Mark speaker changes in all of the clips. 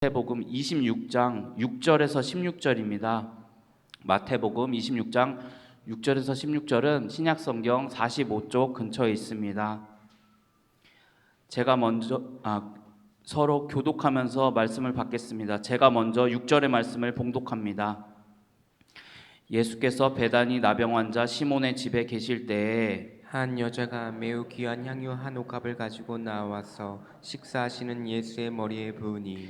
Speaker 1: 마태복음 26장 6절에서 16절입니다. 마태복음 26장 6절에서 16절은 신약성경 45쪽 근처에 있습니다. 제가 먼저 서로 교독하면서 말씀을 받겠습니다. 제가 먼저 6절의 말씀을 봉독합니다. 예수께서 베다니 나병 환자 시몬의 집에 계실 때에
Speaker 2: 한 여자가 매우 귀한 향유 한 옥합을 가지고 나와서 식사하시는 예수의 머리에 부으니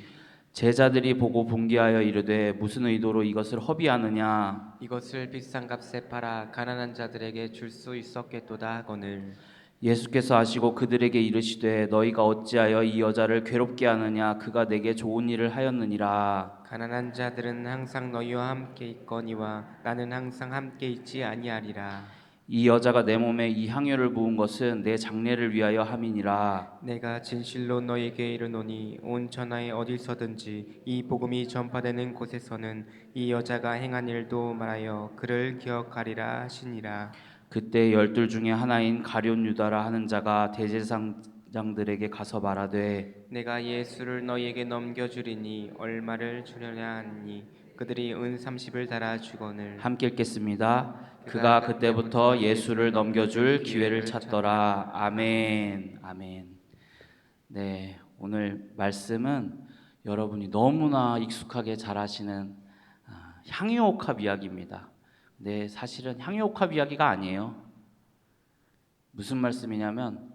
Speaker 1: 제자들이 보고 분기하여 이르되 무슨 의도로 이것을 허비하느냐.
Speaker 2: 이것을 비싼 값에 팔아 가난한 자들에게 줄 수 있었겠도다 하거늘
Speaker 1: 예수께서 아시고 그들에게 이르시되 너희가 어찌하여 이 여자를 괴롭게 하느냐. 그가 내게 좋은 일을 하였느니라.
Speaker 2: 가난한 자들은 항상 너희와 함께 있거니와 나는 항상 함께 있지 아니하리라.
Speaker 1: 이 여자가 내 몸에 이 향유를 부은 것은 내 장례를 위하여 함이니라.
Speaker 2: 내가 진실로 너희에게 이르노니 온 천하에 어디서든지 이 복음이 전파되는 곳에서는 이 여자가 행한 일도 말하여 그를 기억하리라 하시니라.
Speaker 1: 그때 12 중에 하나인 가룟 유다라 하는 자가 대제사장들에게 가서 말하되
Speaker 2: 내가 예수를 너희에게 넘겨주리니 얼마를 주려냐 하니 그들이 은 30을 달아 주거늘
Speaker 1: 함께 읽겠습니다. 그가 그때부터 예수를 넘겨줄 기회를 찾더라. 아멘. 아멘. 네, 오늘 말씀은 여러분이 너무나 익숙하게 잘 아시는 향유옥합 이야기입니다. 네, 사실은 향유옥합 이야기가 아니에요. 무슨 말씀이냐면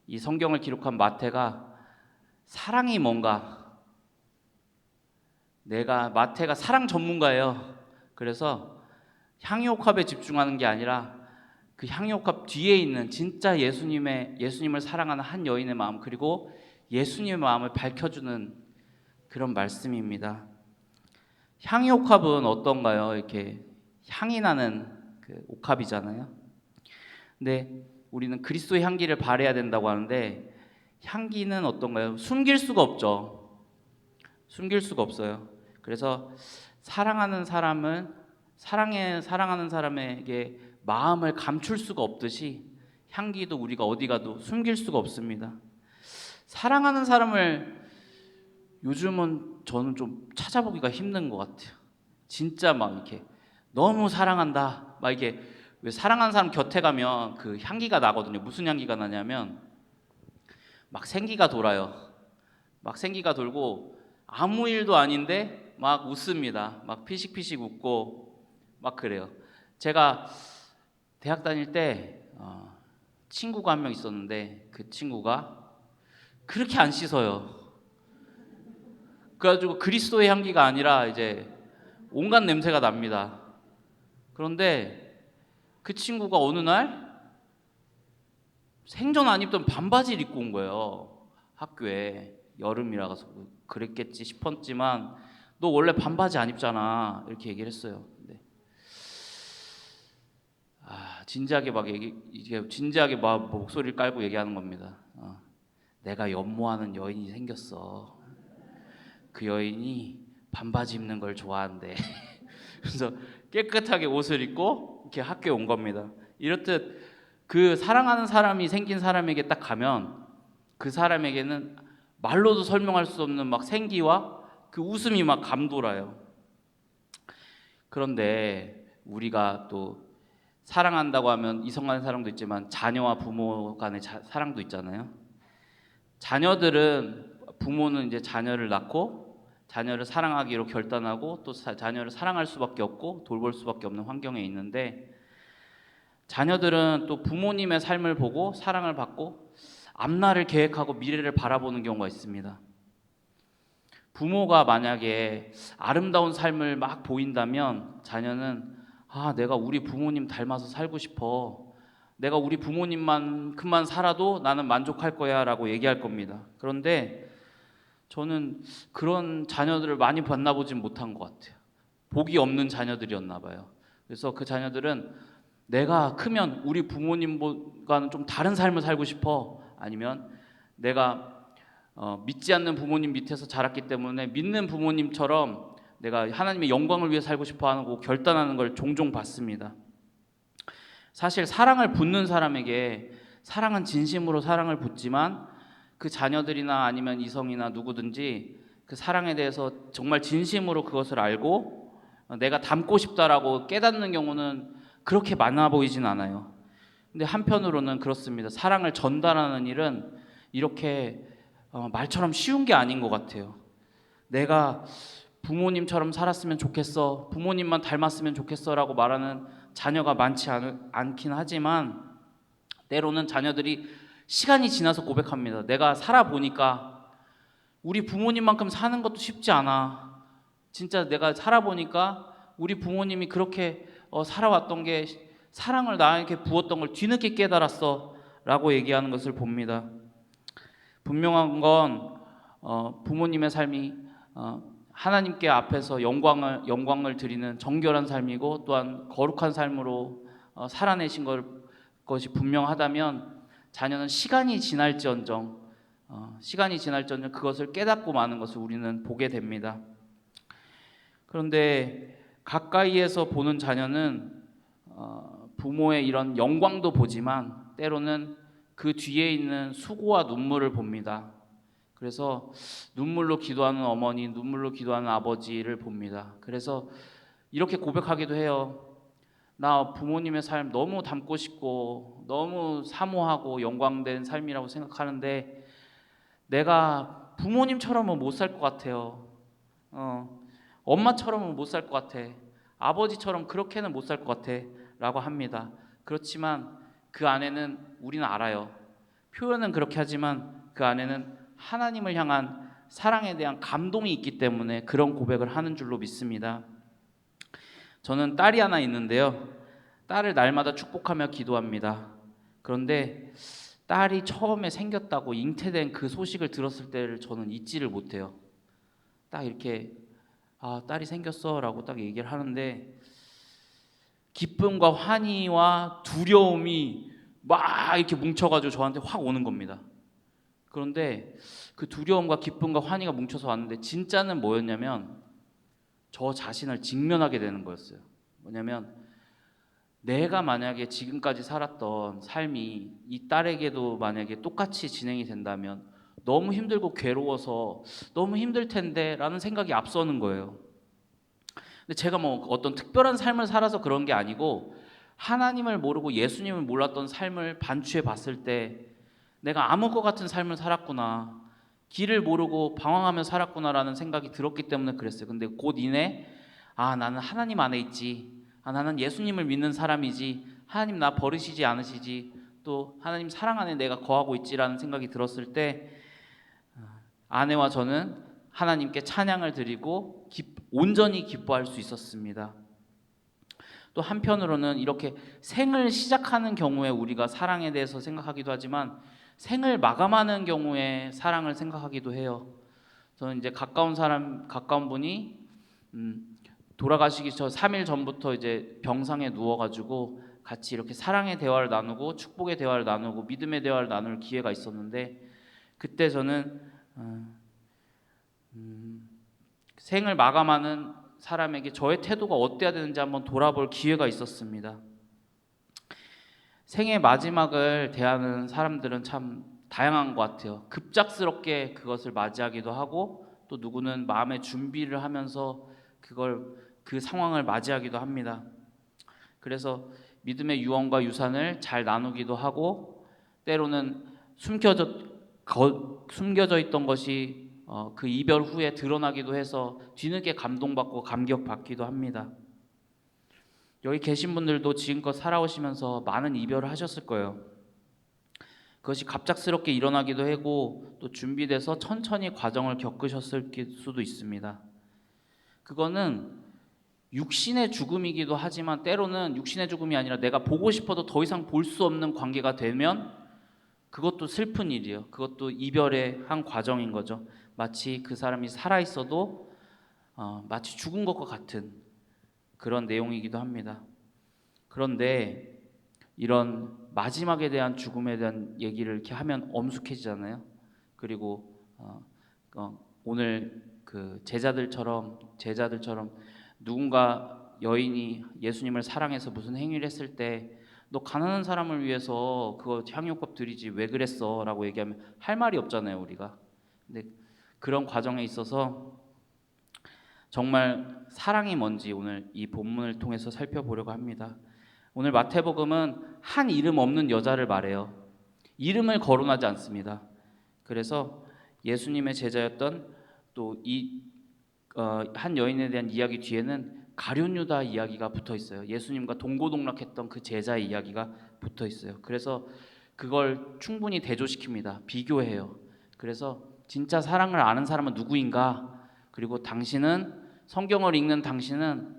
Speaker 1: 이 성경을 기록한 마태가 사랑이 뭔가, 마태가 사랑 전문가예요. 그래서 향유옥합에 집중하는 게 아니라 그 향유옥합 뒤에 있는 진짜 예수님을 사랑하는 한 여인의 마음, 그리고 예수님의 마음을 밝혀주는 그런 말씀입니다. 향유옥합은 어떤가요? 이렇게 향이 나는 그 옥합이잖아요. 근데 우리는 그리스도의 향기를 발해야 된다고 하는데 향기는 어떤가요? 숨길 수가 없죠. 숨길 수가 없어요. 그래서 사랑하는 사람에게 마음을 감출 수가 없듯이 향기도 우리가 어디 가도 숨길 수가 없습니다. 사랑하는 사람을 요즘은 저는 좀 찾아보기가 힘든 것 같아요. 진짜 막 이렇게 너무 사랑한다, 막 이게 왜 사랑하는 사람 곁에 가면 그 향기가 나거든요. 무슨 향기가 나냐면 막 생기가 돌아요. 막 생기가 돌고 아무 일도 아닌데 막 웃습니다. 막 피식피식 웃고 막 그래요. 제가 대학 다닐 때 친구가 한 명 있었는데 그 친구가 그렇게 안 씻어요. 그래가지고 그리스도의 향기가 아니라 이제 온갖 냄새가 납니다. 그런데 그 친구가 어느 날 생전 안 입던 반바지를 입고 온 거예요. 학교에. 여름이라서 그랬겠지 싶었지만 너 원래 반바지 안 입잖아, 이렇게 얘기를 했어요. 근데 진지하게 막 목소리를 깔고 얘기하는 겁니다. 내가 연모하는 여인이 생겼어. 그 여인이 반바지 입는 걸 좋아한대. 그래서 깨끗하게 옷을 입고 이렇게 학교에 온 겁니다. 이렇듯 그 사랑하는 사람이 생긴 사람에게 딱 가면 그 사람에게는 말로도 설명할 수 없는 막 생기와 그 웃음이 막 감돌아요. 그런데 우리가 또 사랑한다고 하면 이성 간의 사랑도 있지만 자녀와 부모 간의 사랑도 있잖아요. 부모는 이제 자녀를 낳고 자녀를 사랑하기로 결단하고 또 자녀를 사랑할 수밖에 없고 돌볼 수밖에 없는 환경에 있는데, 자녀들은 또 부모님의 삶을 보고 사랑을 받고 앞날을 계획하고 미래를 바라보는 경우가 있습니다. 부모가 만약에 아름다운 삶을 막 보인다면 자녀는 내가 우리 부모님 닮아서 살고 싶어. 내가 우리 부모님만큼만 살아도 나는 만족할 거야 라고 얘기할 겁니다. 그런데 저는 그런 자녀들을 많이 만나보진 못한 것 같아요. 복이 없는 자녀들이었나 봐요. 그래서 그 자녀들은 내가 크면 우리 부모님과는 좀 다른 삶을 살고 싶어. 아니면 내가 믿지 않는 부모님 밑에서 자랐기 때문에 믿는 부모님처럼 내가 하나님의 영광을 위해 살고 싶어 하고 결단하는 걸 종종 봤습니다. 사실 사랑을 붓는 사람에게 사랑은 진심으로 사랑을 붓지만 그 자녀들이나 아니면 이성이나 누구든지 그 사랑에 대해서 정말 진심으로 그것을 알고 내가 닮고 싶다라고 깨닫는 경우는 그렇게 많아 보이진 않아요. 근데 한편으로는 그렇습니다. 사랑을 전달하는 일은 이렇게 말처럼 쉬운 게 아닌 것 같아요. 내가 부모님처럼 살았으면 좋겠어, 부모님만 닮았으면 좋겠어라고 말하는 자녀가 많지 않긴 하지만 때로는 자녀들이 시간이 지나서 고백합니다. 내가 살아보니까 우리 부모님만큼 사는 것도 쉽지 않아. 진짜 내가 살아보니까 우리 부모님이 그렇게 살아왔던 게 사랑을 나에게 부었던 걸 뒤늦게 깨달았어 라고 얘기하는 것을 봅니다. 분명한 건 부모님의 삶이 하나님께 앞에서 영광을 드리는 정결한 삶이고 또한 거룩한 삶으로 살아내신 것이 분명하다면 자녀는 시간이 지날지언정 그것을 깨닫고 마는 것을 우리는 보게 됩니다. 그런데 가까이에서 보는 자녀는 부모의 이런 영광도 보지만 때로는 그 뒤에 있는 수고와 눈물을 봅니다. 그래서 눈물로 기도하는 어머니, 눈물로 기도하는 아버지를 봅니다. 그래서 이렇게 고백하기도 해요. 나 부모님의 삶 너무 닮고 싶고 너무 사모하고 영광된 삶이라고 생각하는데 내가 부모님처럼은 못 살 것 같아요. 엄마처럼은 못 살 것 같아. 아버지처럼 그렇게는 못 살 것 같아 라고 합니다. 그렇지만 그 안에는 우리는 알아요. 표현은 그렇게 하지만 그 안에는 하나님을 향한 사랑에 대한 감동이 있기 때문에 그런 고백을 하는 줄로 믿습니다. 저는 딸이 하나 있는데요. 딸을 날마다 축복하며 기도합니다. 그런데 딸이 처음에 생겼다고 잉태된 그 소식을 들었을 때를 저는 잊지를 못해요. 딱 이렇게 딸이 생겼어 라고 딱 얘기를 하는데 기쁨과 환희와 두려움이 막 이렇게 뭉쳐가지고 저한테 확 오는 겁니다. 그런데 그 두려움과 기쁨과 환희가 뭉쳐서 왔는데 진짜는 뭐였냐면 저 자신을 직면하게 되는 거였어요. 뭐냐면 내가 만약에 지금까지 살았던 삶이 이 딸에게도 만약에 똑같이 진행이 된다면 너무 힘들고 괴로워서 너무 힘들 텐데 라는 생각이 앞서는 거예요. 근데 제가 뭐 어떤 특별한 삶을 살아서 그런 게 아니고 하나님을 모르고 예수님을 몰랐던 삶을 반추해 봤을 때 내가 암흑 것 같은 삶을 살았구나, 길을 모르고 방황하며 살았구나라는 생각이 들었기 때문에 그랬어요. 근데 곧 이내 나는 하나님 안에 있지, 나는 예수님을 믿는 사람이지, 하나님 나 버리시지 않으시지, 또 하나님 사랑 안에 내가 거하고 있지라는 생각이 들었을 때 아내와 저는 하나님께 찬양을 드리고 온전히 기뻐할 수 있었습니다. 또 한편으로는 이렇게 생을 시작하는 경우에 우리가 사랑에 대해서 생각하기도 하지만 생을 마감하는 경우에 사랑을 생각하기도 해요. 저는 이제 가까운 분이 돌아가시기 전 3일 전부터 이제 병상에 누워가지고 같이 이렇게 사랑의 대화를 나누고 축복의 대화를 나누고 믿음의 대화를 나눌 기회가 있었는데 그때 저는 생을 마감하는 사람에게 저의 태도가 어때야 되는지 한번 돌아볼 기회가 있었습니다. 생의 마지막을 대하는 사람들은 참 다양한 것 같아요. 급작스럽게 그것을 맞이하기도 하고 또 누구는 마음의 준비를 하면서 그 상황을 맞이하기도 합니다. 그래서 믿음의 유언과 유산을 잘 나누기도 하고 때로는 숨겨져 있던 것이 그 이별 후에 드러나기도 해서 뒤늦게 감동받고 감격받기도 합니다. 여기 계신 분들도 지금껏 살아오시면서 많은 이별을 하셨을 거예요. 그것이 갑작스럽게 일어나기도 하고 또 준비돼서 천천히 과정을 겪으셨을 수도 있습니다. 그거는 육신의 죽음이기도 하지만 때로는 육신의 죽음이 아니라 내가 보고 싶어도 더 이상 볼 수 없는 관계가 되면 그것도 슬픈 일이에요. 그것도 이별의 한 과정인 거죠. 마치 그 사람이 살아있어도 마치 죽은 것과 같은 그런 내용이기도 합니다. 그런데 이런 마지막에 대한 죽음에 대한 얘기를 이렇게 하면 엄숙해지잖아요. 그리고 오늘 그 제자들처럼 누군가 여인이 예수님을 사랑해서 무슨 행위를 했을 때 너 가난한 사람을 위해서 그거 향유값 드리지 왜 그랬어? 라고 얘기하면 할 말이 없잖아요, 우리가. 근데 그런 과정에 있어서 정말 사랑이 뭔지 오늘 이 본문을 통해서 살펴보려고 합니다. 오늘 마태복음은 한 이름 없는 여자를 말해요. 이름을 거론하지 않습니다. 그래서 예수님의 제자였던 또 이 한 여인에 대한 이야기 뒤에는 가룟 유다 이야기가 붙어 있어요. 예수님과 동고동락했던 그 제자의 이야기가 붙어 있어요. 그래서 그걸 충분히 대조시킵니다. 비교해요. 그래서 진짜 사랑을 아는 사람은 누구인가? 그리고 당신은 성경을 읽는 당신은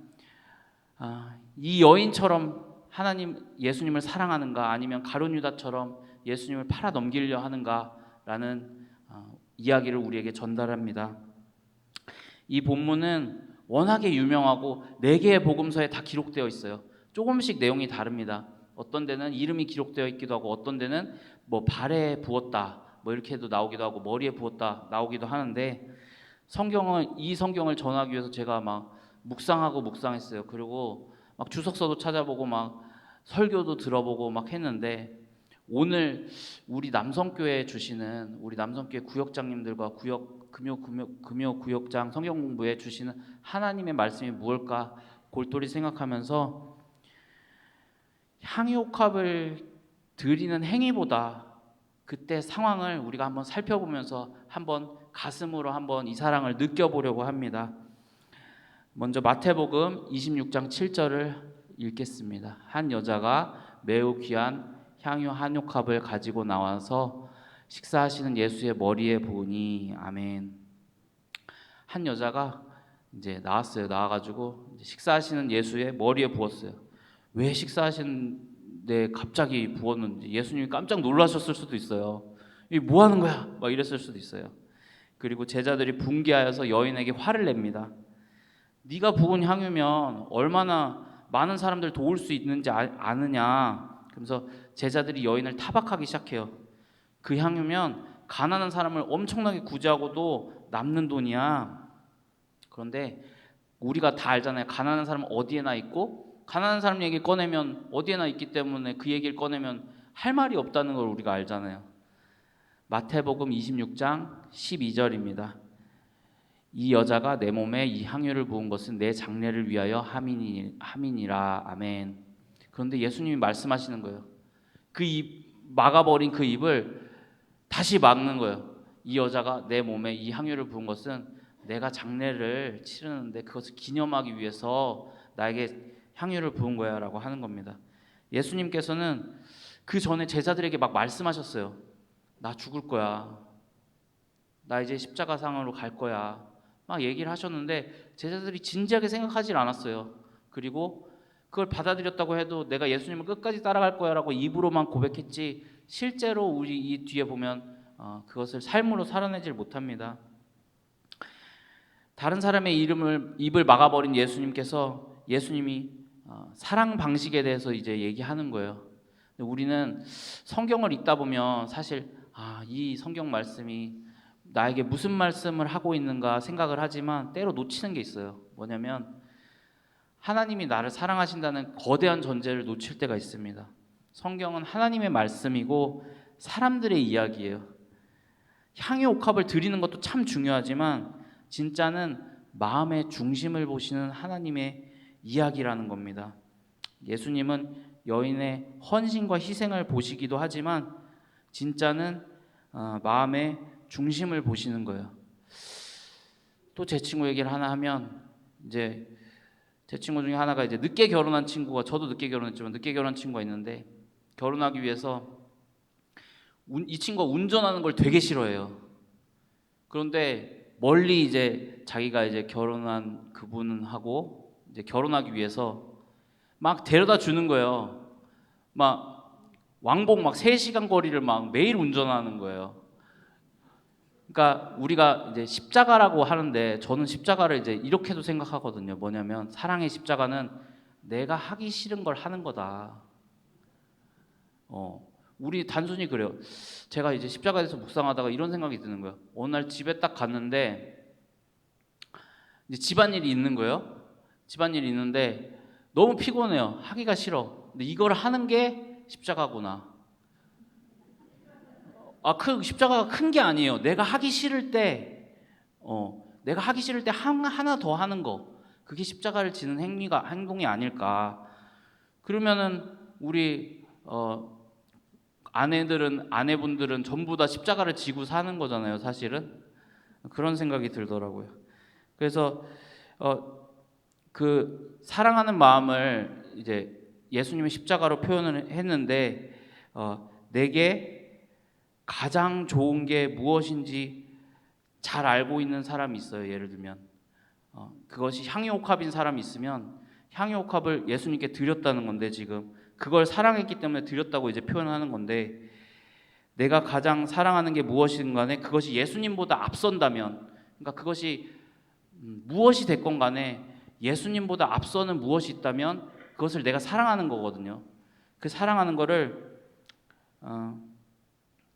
Speaker 1: 이 여인처럼 하나님 예수님을 사랑하는가? 아니면 가룟 유다처럼 예수님을 팔아 넘기려 하는가라는 이야기를 우리에게 전달합니다. 이 본문은 워낙에 유명하고 4개의 복음서에 다 기록되어 있어요. 조금씩 내용이 다릅니다. 어떤 데는 이름이 기록되어 있기도 하고 어떤 데는 뭐 발에 부었다 뭐 이렇게도 나오기도 하고 머리에 부었다 나오기도 하는데 이 성경을 전하기 위해서 제가 막 묵상했어요. 그리고 막 주석서도 찾아보고 막 설교도 들어보고 막 했는데 오늘 우리 남성교회 주시는 우리 남성교회 구역장님들과 금요 구역장 성경 공부에 주시는 하나님의 말씀이 무엇일까 골똘히 생각하면서 향유옥합을 드리는 행위보다 그때 상황을 우리가 한번 살펴보면서 한번 가슴으로 한번 이 사랑을 느껴보려고 합니다. 먼저 마태복음 26장 7절을 읽겠습니다. 한 여자가 매우 귀한 향유 한 옥합을 가지고 나와서 식사하시는 예수의 머리에 부으니 아멘. 한 여자가 이제 나와가지고 식사하시는 예수의 머리에 부었어요. 왜 식사하시는데 갑자기 부었는지 예수님이 깜짝 놀라셨을 수도 있어요. 이 뭐 하는 거야? 막 이랬을 수도 있어요. 그리고 제자들이 분개하여서 여인에게 화를 냅니다. 네가 부은 향유면 얼마나 많은 사람들 도울 수 있는지 아느냐. 그래서 제자들이 여인을 타박하기 시작해요. 그 향유면 가난한 사람을 엄청나게 구제하고도 남는 돈이야. 그런데 우리가 다 알잖아요. 가난한 사람은 어디에나 있고 가난한 사람 얘기 꺼내면 어디에나 있기 때문에 그 얘기를 꺼내면 할 말이 없다는 걸 우리가 알잖아요. 마태복음 26장 12절입니다. 이 여자가 내 몸에 이 향유를 부은 것은 내 장례를 위하여 함이니라. 아멘. 그런데 예수님이 말씀하시는 거예요. 그 입 막아버린 그 입을 다시 막는 거예요. 이 여자가 내 몸에 이 향유를 부은 것은 내가 장례를 치르는데 그것을 기념하기 위해서 나에게 향유를 부은 거야 라고 하는 겁니다. 예수님께서는 그 전에 제자들에게 막 말씀하셨어요. 나 죽을 거야. 나 이제 십자가상으로 갈 거야. 막 얘기를 하셨는데 제자들이 진지하게 생각하지 않았어요. 그리고 그걸 받아들였다고 해도 내가 예수님을 끝까지 따라갈 거야 라고 입으로만 고백했지 실제로 우리 이 뒤에 보면 그것을 삶으로 살아내질 못합니다. 다른 사람의 입을 막아버린 예수님이 사랑 방식에 대해서 이제 얘기하는 거예요. 우리는 성경을 읽다 보면 사실 이 성경 말씀이 나에게 무슨 말씀을 하고 있는가 생각을 하지만 때로 놓치는 게 있어요. 뭐냐면 하나님이 나를 사랑하신다는 거대한 전제를 놓칠 때가 있습니다. 성경은 하나님의 말씀이고 사람들의 이야기예요. 향유 옥합을 드리는 것도 참 중요하지만 진짜는 마음의 중심을 보시는 하나님의 이야기라는 겁니다. 예수님은 여인의 헌신과 희생을 보시기도 하지만 진짜는 마음의 중심을 보시는 거예요. 또 제 친구 얘기를 하나 하면 이제 제 친구 중에 하나가 이제 늦게 결혼한 친구가 저도 늦게 결혼했지만 늦게 결혼한 친구가 있는데 결혼하기 위해서 이 친구가 운전하는 걸 되게 싫어해요. 그런데 멀리 이제 자기가 이제 결혼한 그분하고 이제 결혼하기 위해서 막 데려다 주는 거예요. 막 왕복 막 3시간 거리를 막 매일 운전하는 거예요. 그러니까 우리가 이제 십자가라고 하는데 저는 십자가를 이제 이렇게도 생각하거든요. 뭐냐면 사랑의 십자가는 내가 하기 싫은 걸 하는 거다. 우리 단순히 그래요. 제가 이제 십자가에 대해서 묵상하다가 이런 생각이 드는 거예요. 어느 날 집에 딱 갔는데 이제 집안일이 있는 거예요. 집안일이 있는데 너무 피곤해요. 하기가 싫어. 근데 이걸 하는 게 십자가구나. 그 십자가가 큰 게 아니에요. 내가 하기 싫을 때 내가 하기 싫을 때 하나 더 하는 거, 그게 십자가를 지는 행동이 아닐까. 그러면은 우리 아내분들은 전부 다 십자가를 지고 사는 거잖아요, 사실은. 그런 생각이 들더라고요. 그래서 그 사랑하는 마음을 이제 예수님의 십자가로 표현을 했는데, 내게 가장 좋은 게 무엇인지 잘 알고 있는 사람이 있어요. 예를 들면 그것이 향유옥합인 사람이 있으면 향유옥합을 예수님께 드렸다는 건데, 지금 그걸 사랑했기 때문에 드렸다고 이제 표현하는 건데, 내가 가장 사랑하는 게 무엇이든 간에 그것이 예수님보다 앞선다면, 그러니까 그것이 무엇이 됐건 간에 예수님보다 앞서는 무엇이 있다면 그것을 내가 사랑하는 거거든요. 그 사랑하는 거를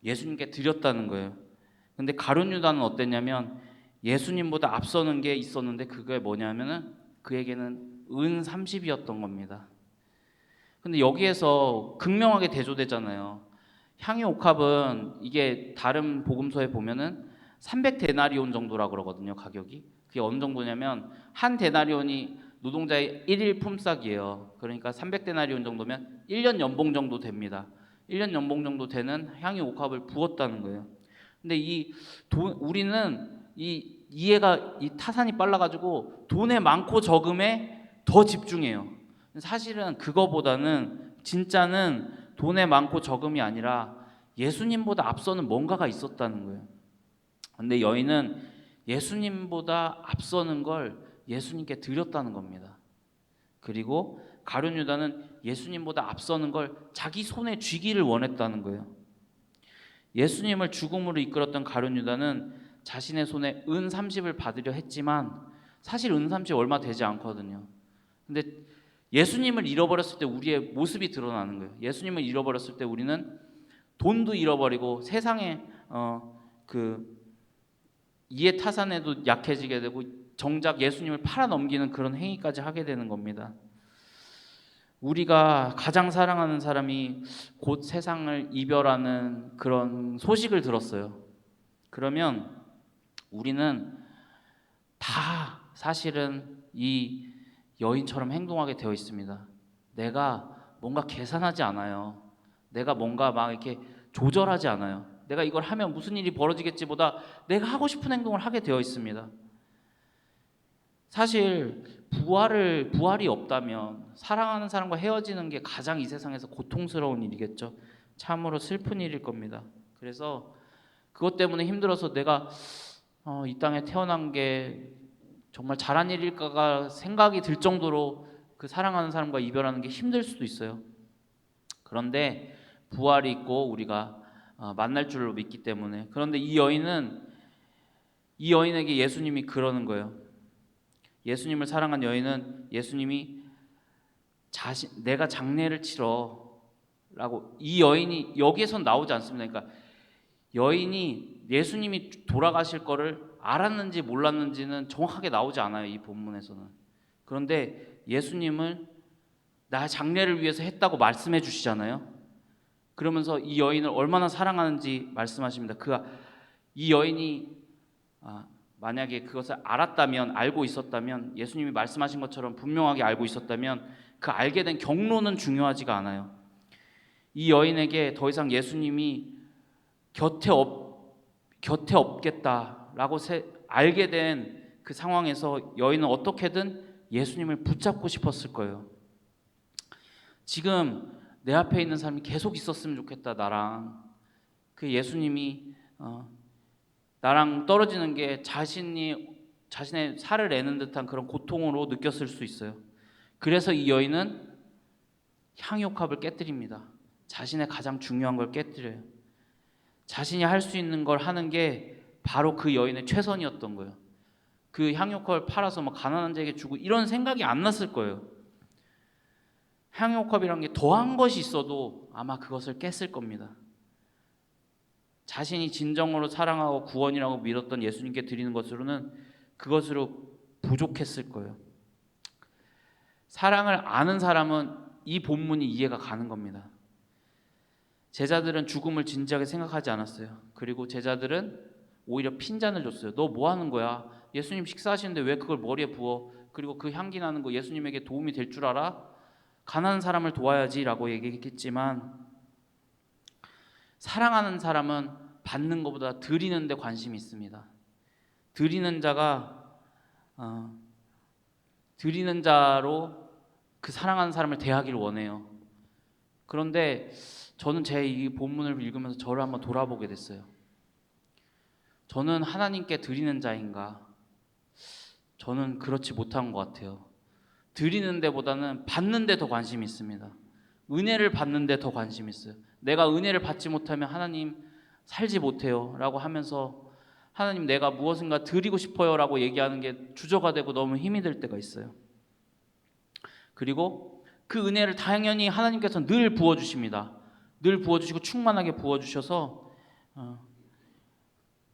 Speaker 1: 예수님께 드렸다는 거예요. 근데 가룟 유다는 어땠냐면, 예수님보다 앞서는 게 있었는데 그게 뭐냐면은 그에게는 은 30이었던 겁니다. 근데 여기에서 극명하게 대조되잖아요. 향유 옥합은 이게 다른 복음서에 보면은 300데나리온 정도라 그러거든요, 가격이. 그게 어느 정도냐면 한 데나리온이 노동자의 1일 품삯이에요. 그러니까 300데나리온 정도면 1년 연봉 정도 됩니다. 1년 연봉 정도 되는 향유 옥합을 부었다는 거예요. 근데 우리는 이해가 이 타산이 빨라가지고 돈의 많고 적음에 더 집중해요. 사실은 그거보다는 진짜는 돈의 많고 적음이 아니라 예수님보다 앞서는 뭔가가 있었다는 거예요. 근데 여인은 예수님보다 앞서는 걸 예수님께 드렸다는 겁니다. 그리고 가룟 유다는 예수님보다 앞서는 걸 자기 손에 쥐기를 원했다는 거예요. 예수님을 죽음으로 이끌었던 가룟 유다는 자신의 손에 은 30을 받으려 했지만 사실 은 30 얼마 되지 않거든요. 근데 예수님을 잃어버렸을 때 우리의 모습이 드러나는 거예요. 예수님을 잃어버렸을 때 우리는 돈도 잃어버리고 세상에 그 이해 타산에도 약해지게 되고 정작 예수님을 팔아넘기는 그런 행위까지 하게 되는 겁니다. 우리가 가장 사랑하는 사람이 곧 세상을 이별하는 그런 소식을 들었어요. 그러면 우리는 다 사실은 이 여인처럼 행동하게 되어 있습니다. 내가 뭔가 계산하지 않아요. 내가 뭔가 막 이렇게 조절하지 않아요. 내가 이걸 하면 무슨 일이 벌어지겠지보다 내가 하고 싶은 행동을 하게 되어 있습니다. 사실 부활이 없다면 사랑하는 사람과 헤어지는 게 가장 이 세상에서 고통스러운 일이겠죠. 참으로 슬픈 일일 겁니다. 그래서 그것 때문에 힘들어서 내가 이 땅에 태어난 게 정말 잘한 일일까가 생각이 들 정도로 그 사랑하는 사람과 이별하는 게 힘들 수도 있어요. 그런데 부활이 있고 우리가 만날 줄로 믿기 때문에. 그런데 이 여인에게 예수님이 그러는 거예요. 예수님을 사랑한 여인은 예수님이 내가 장례를 치러라고, 이 여인이 여기에선 나오지 않습니다. 그러니까 여인이 예수님이 돌아가실 거를 알았는지 몰랐는지는 정확하게 나오지 않아요, 이 본문에서는. 그런데 예수님을 나 장례를 위해서 했다고 말씀해 주시잖아요. 그러면서 이 여인을 얼마나 사랑하는지 말씀하십니다. 이 여인이 만약에 그것을 알고 있었다면, 예수님이 말씀하신 것처럼 분명하게 알고 있었다면 그 알게 된 경로는 중요하지가 않아요. 이 여인에게 더 이상 예수님이 곁에 없겠다라고 알게 된 그 상황에서 여인은 어떻게든 예수님을 붙잡고 싶었을 거예요. 지금 내 앞에 있는 사람이 계속 있었으면 좋겠다, 나랑. 그 예수님이 나랑 떨어지는 게 자신의 살을 내는 듯한 그런 고통으로 느꼈을 수 있어요. 그래서 이 여인은 향유옥합을 깨뜨립니다. 자신의 가장 중요한 걸 깨뜨려요. 자신이 할 수 있는 걸 하는 게 바로 그 여인의 최선이었던 거예요. 그 향유옥합을 팔아서 막 가난한 자에게 주고 이런 생각이 안 났을 거예요. 향유옥합이라는 게 더한 것이 있어도 아마 그것을 깼을 겁니다. 자신이 진정으로 사랑하고 구원이라고 믿었던 예수님께 드리는 것으로는 그것으로 부족했을 거예요. 사랑을 아는 사람은 이 본문이 이해가 가는 겁니다. 제자들은 죽음을 진지하게 생각하지 않았어요. 그리고 제자들은 오히려 핀잔을 줬어요. 너 뭐 하는 거야? 예수님 식사하시는데 왜 그걸 머리에 부어? 그리고 그 향기 나는 거 예수님에게 도움이 될 줄 알아? 가난한 사람을 도와야지라고 얘기했겠지만, 사랑하는 사람은 받는 것보다 드리는 데 관심이 있습니다. 드리는 자가 드리는 자로 그 사랑하는 사람을 대하기를 원해요. 그런데 저는 제 이 본문을 읽으면서 저를 한번 돌아보게 됐어요. 저는 하나님께 드리는 자인가? 저는 그렇지 못한 것 같아요. 드리는 데보다는 받는 데 더 관심이 있습니다. 은혜를 받는 데 더 관심이 있어요. 내가 은혜를 받지 못하면 하나님 살지 못해요 라고 하면서, 하나님 내가 무엇인가 드리고 싶어요 라고 얘기하는 게 주저가 되고 너무 힘이 들 때가 있어요. 그리고 그 은혜를 당연히 하나님께서 늘 부어주십니다. 늘 부어주시고 충만하게 부어주셔서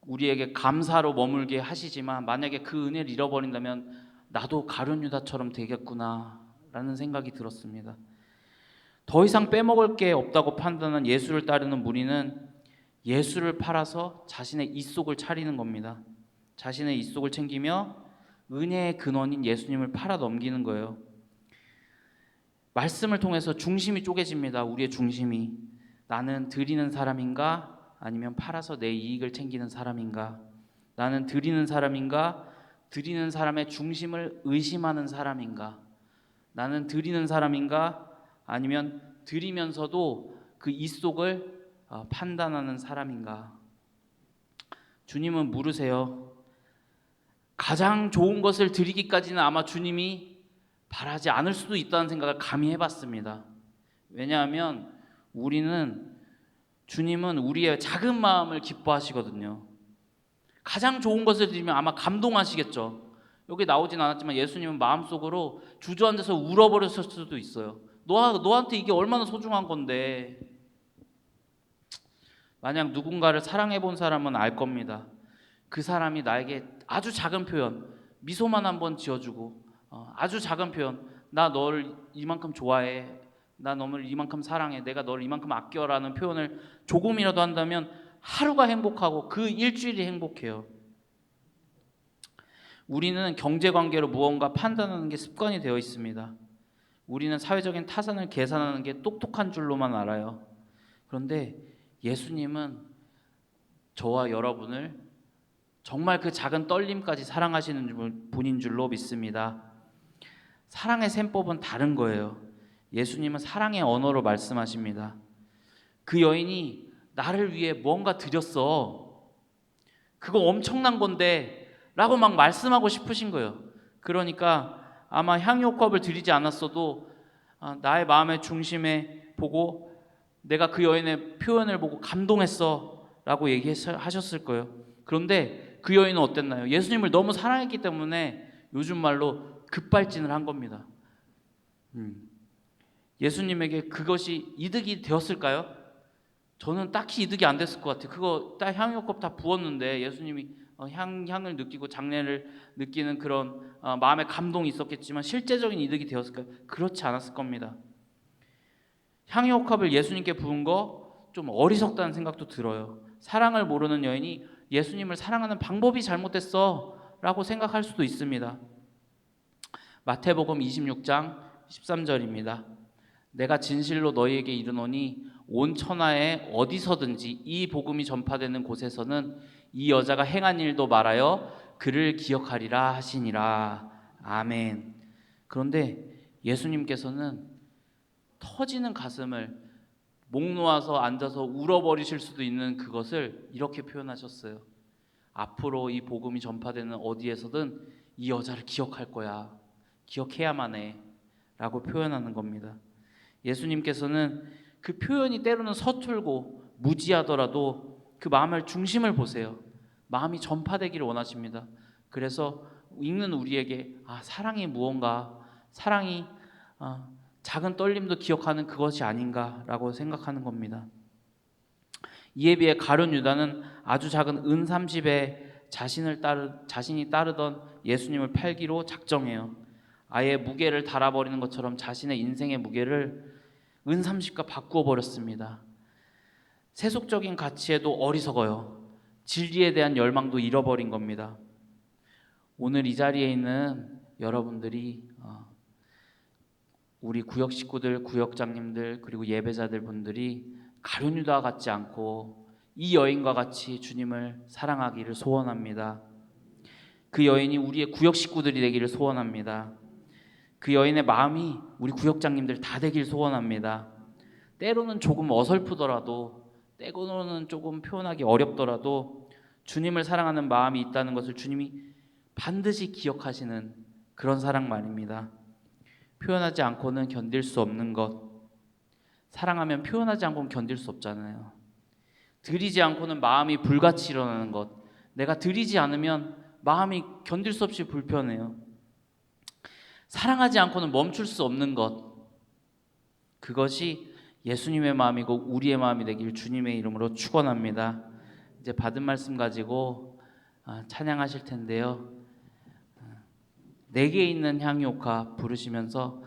Speaker 1: 우리에게 감사로 머물게 하시지만, 만약에 그 은혜를 잃어버린다면 나도 가룟 유다처럼 되겠구나 라는 생각이 들었습니다. 더 이상 빼먹을 게 없다고 판단한 예수를 따르는 무리는 예수를 팔아서 자신의 입속을 차리는 겁니다. 자신의 입속을 챙기며 은혜의 근원인 예수님을 팔아 넘기는 거예요. 말씀을 통해서 중심이 쪼개집니다. 우리의 중심이. 나는 드리는 사람인가? 아니면 팔아서 내 이익을 챙기는 사람인가? 나는 드리는 사람인가? 드리는 사람의 중심을 의심하는 사람인가? 나는 드리는 사람인가? 아니면 드리면서도 그 입속을 판단하는 사람인가? 주님은 물으세요. 가장 좋은 것을 드리기까지는 아마 주님이 바라지 않을 수도 있다는 생각을 감히 해봤습니다. 왜냐하면 주님은 우리의 작은 마음을 기뻐하시거든요. 가장 좋은 것을 드리면 아마 감동하시겠죠. 여기 나오진 않았지만 예수님은 마음속으로 주저앉아서 울어버렸을 수도 있어요. 너한테 이게 얼마나 소중한 건데. 만약 누군가를 사랑해 본 사람은 알 겁니다. 그 사람이 나에게 아주 작은 표현, 미소만 한번 지어주고, 아주 작은 표현, 나 너를 이만큼 좋아해, 나 너를 이만큼 사랑해, 내가 너를 이만큼 아껴라는 표현을 조금이라도 한다면 하루가 행복하고 그 일주일이 행복해요. 우리는 경제관계로 무언가 판단하는 게 습관이 되어 있습니다. 우리는 사회적인 타산을 계산하는 게 똑똑한 줄로만 알아요. 그런데 예수님은 저와 여러분을 정말 그 작은 떨림까지 사랑하시는 분인 줄로 믿습니다. 사랑의 셈법은 다른 거예요. 예수님은 사랑의 언어로 말씀하십니다. 그 여인이 나를 위해 뭔가 드렸어. 그거 엄청난 건데 라고 막 말씀하고 싶으신 거예요. 그러니까 아마 향유옥합을 드리지 않았어도 나의 마음의 중심에 보고 내가 그 여인의 표현을 보고 감동했어 라고 얘기하셨을 거예요. 그런데 그 여인은 어땠나요? 예수님을 너무 사랑했기 때문에 요즘 말로 급발진을 한 겁니다. 예수님에게 그것이 이득이 되었을까요? 저는 딱히 이득이 안 됐을 것 같아요. 그거 딱 향유옥합 다 부었는데 예수님이 향을 느끼고 장례를 느끼는 그런 마음의 감동이 있었겠지만 실제적인 이득이 되었을까요? 그렇지 않았을 겁니다. 향유옥합을 예수님께 부은 거 좀 어리석다는 생각도 들어요. 사랑을 모르는 여인이 예수님을 사랑하는 방법이 잘못됐어 라고 생각할 수도 있습니다. 마태복음 26장 13절입니다. 내가 진실로 너희에게 이르노니 온 천하에 어디서든지 이 복음이 전파되는 곳에서는 이 여자가 행한 일도 말하여 그를 기억하리라 하시니라. 아멘. 그런데 예수님께서는 터지는 가슴을 목 놓아서 앉아서 울어버리실 수도 있는 그것을 이렇게 표현하셨어요. 앞으로 이 복음이 전파되는 어디에서든 이 여자를 기억할 거야. 기억해야만 해 라고 표현하는 겁니다. 예수님께서는 그 표현이 때로는 서툴고 무지하더라도 그 마음의 중심을 보세요. 마음이 전파되기를 원하십니다. 그래서 읽는 우리에게 사랑이 무언가, 사랑이 작은 떨림도 기억하는 그것이 아닌가라고 생각하는 겁니다. 이에 비해 가룟 유다는 아주 작은 은 30에 자신이 따르던 예수님을 팔기로 작정해요. 아예 무게를 달아버리는 것처럼 자신의 인생의 무게를 은 30과 바꾸어 버렸습니다. 세속적인 가치에도 어리석어요. 진리에 대한 열망도 잃어버린 겁니다. 오늘 이 자리에 있는 여러분들이 우리 구역 식구들, 구역장님들 그리고 예배자들 분들이 가룟유다 같지 않고 이 여인과 같이 주님을 사랑하기를 소원합니다. 그 여인이 우리의 구역 식구들이 되기를 소원합니다. 그 여인의 마음이 우리 구역장님들 다 되길 소원합니다. 때로는 조금 어설프더라도, 때로는 조금 표현하기 어렵더라도 주님을 사랑하는 마음이 있다는 것을 주님이 반드시 기억하시는 그런 사랑만입니다. 표현하지 않고는 견딜 수 없는 것, 사랑하면 표현하지 않고는 견딜 수 없잖아요. 드리지 않고는 마음이 불같이 일어나는 것, 내가 드리지 않으면 마음이 견딜 수 없이 불편해요. 사랑하지 않고는 멈출 수 없는 것, 그것이 예수님의 마음이고 우리의 마음이 되길 주님의 이름으로 축원합니다. 이제 받은 말씀 가지고 찬양하실 텐데요. 내게 있는 향유옥화 부르시면서